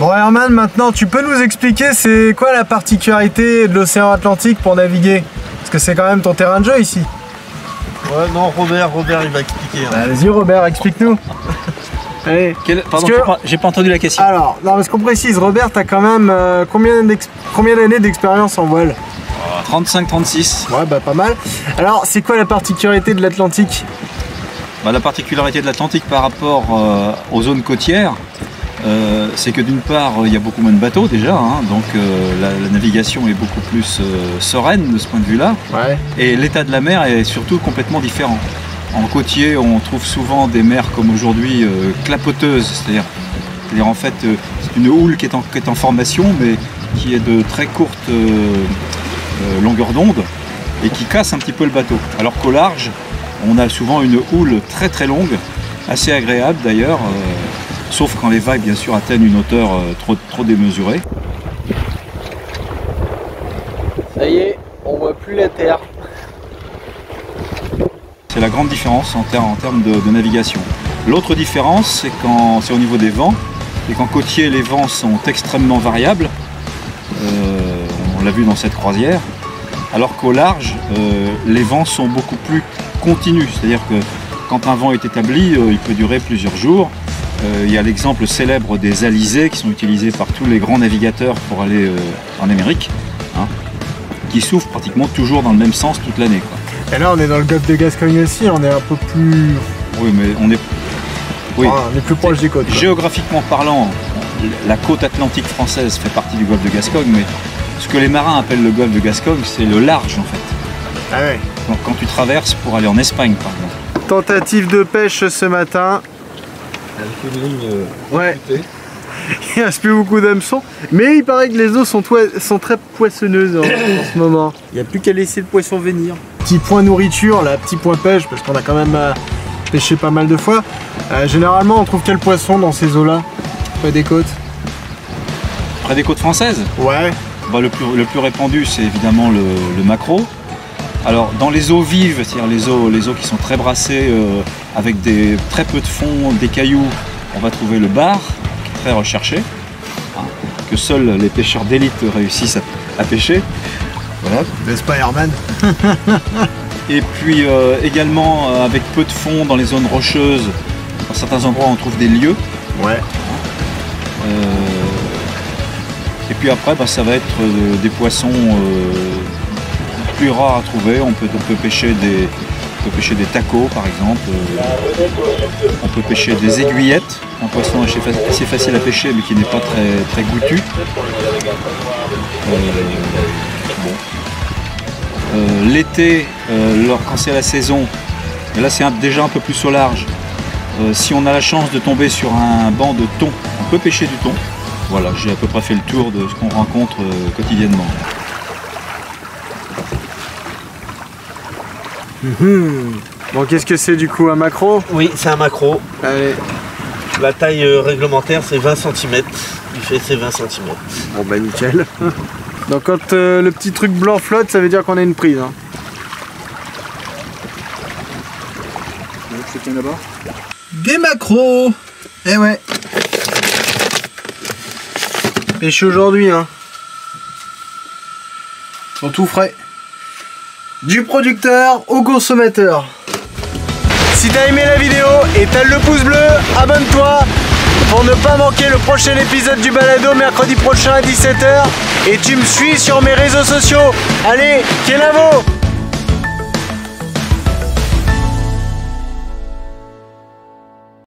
Bon Herman, maintenant tu peux nous expliquer c'est quoi la particularité de l'océan Atlantique pour naviguer? Parce que c'est quand même ton terrain de jeu ici. Ouais, non, Robert il va expliquer. Hein. Bah, vas-y Robert, explique-nous. Allez. Pardon, j'ai pas entendu la question. Alors, non, parce qu'on précise, Robert, t'as quand même combien d'années d'expérience en voile? 35-36. Ouais, bah pas mal. Alors, c'est quoi la particularité de l'Atlantique? La particularité de l'Atlantique par rapport aux zones côtières, c'est que d'une part, il y a beaucoup moins de bateaux déjà, hein, donc la navigation est beaucoup plus sereine de ce point de vue-là. Ouais. Et l'état de la mer est surtout complètement différent. En côtier, on trouve souvent des mers comme aujourd'hui clapoteuses, c'est-à-dire en fait c'est une houle qui est en formation, mais qui est de très courte longueur d'onde et qui casse un petit peu le bateau. Alors qu'au large, on a souvent une houle très très longue, assez agréable d'ailleurs, sauf quand les vagues bien sûr atteignent une hauteur trop démesurée. Ça y est, on voit plus la terre. C'est la grande différence en termes de navigation. L'autre différence, c'est au niveau des vents, et qu'en côtier, les vents sont extrêmement variables. On l'a vu dans cette croisière. Alors qu'au large, les vents sont beaucoup plus continus. C'est-à-dire que quand un vent est établi, il peut durer plusieurs jours. Il y a l'exemple célèbre des alizés qui sont utilisés par tous les grands navigateurs pour aller en Amérique, hein, qui souffrent pratiquement toujours dans le même sens toute l'année. Et là on est dans le golfe de Gascogne aussi, on est un peu plus... Oui, mais on est plus proche des côtes. Géographiquement parlant, la côte atlantique française fait partie du golfe de Gascogne, mais ce que les marins appellent le golfe de Gascogne, c'est le large en fait. Ah ouais. Donc quand tu traverses pour aller en Espagne par exemple. Tentative de pêche ce matin. Avec une ligne ouais. Il reste plus beaucoup d'hameçons, mais il paraît que les eaux sont très poissonneuses en ce moment. Il n'y a plus qu'à laisser le poisson venir. Petit point nourriture, là, petit point pêche, parce qu'on a quand même pêché pas mal de fois. Généralement, on trouve quel poisson dans ces eaux-là, près des côtes? Près des côtes françaises? Ouais. Le plus répandu, c'est évidemment le maquereau. Alors, dans les eaux vives, c'est-à-dire les eaux qui sont très brassées, avec très peu de fond, des cailloux, on va trouver le bar, qui est très recherché, hein, que seuls les pêcheurs d'élite réussissent à pêcher. Voilà. N'est-ce pas Herman? Et puis également avec peu de fond dans les zones rocheuses, dans certains endroits on trouve des lieux. Ouais. Et puis après ça va être des poissons plus rares à trouver. On peut pêcher des tacos par exemple. On peut pêcher des aiguillettes, un poisson assez facile à pêcher mais qui n'est pas très goûtu. L'été, quand c'est la saison, et là c'est déjà un peu plus au large, si on a la chance de tomber sur un banc de thon, on peut pêcher du thon. Voilà, j'ai à peu près fait le tour de ce qu'on rencontre quotidiennement. Bon, qu'est-ce que c'est du coup, un maquereau? Oui, c'est un maquereau. Allez. La taille réglementaire c'est 20 cm. Il fait ses 20 cm. Bon bah nickel. Donc quand le petit truc blanc flotte, ça veut dire qu'on a une prise. Hein. Des maquereaux. Eh ouais. Pêché aujourd'hui, hein. Ils sont tout frais. Du producteur au consommateur. Si t'as aimé la vidéo, étale le pouce bleu, abonne-toi pour ne pas manquer le prochain épisode du balado mercredi prochain à 17 h. Et tu me suis sur mes réseaux sociaux. Allez, Kenavo!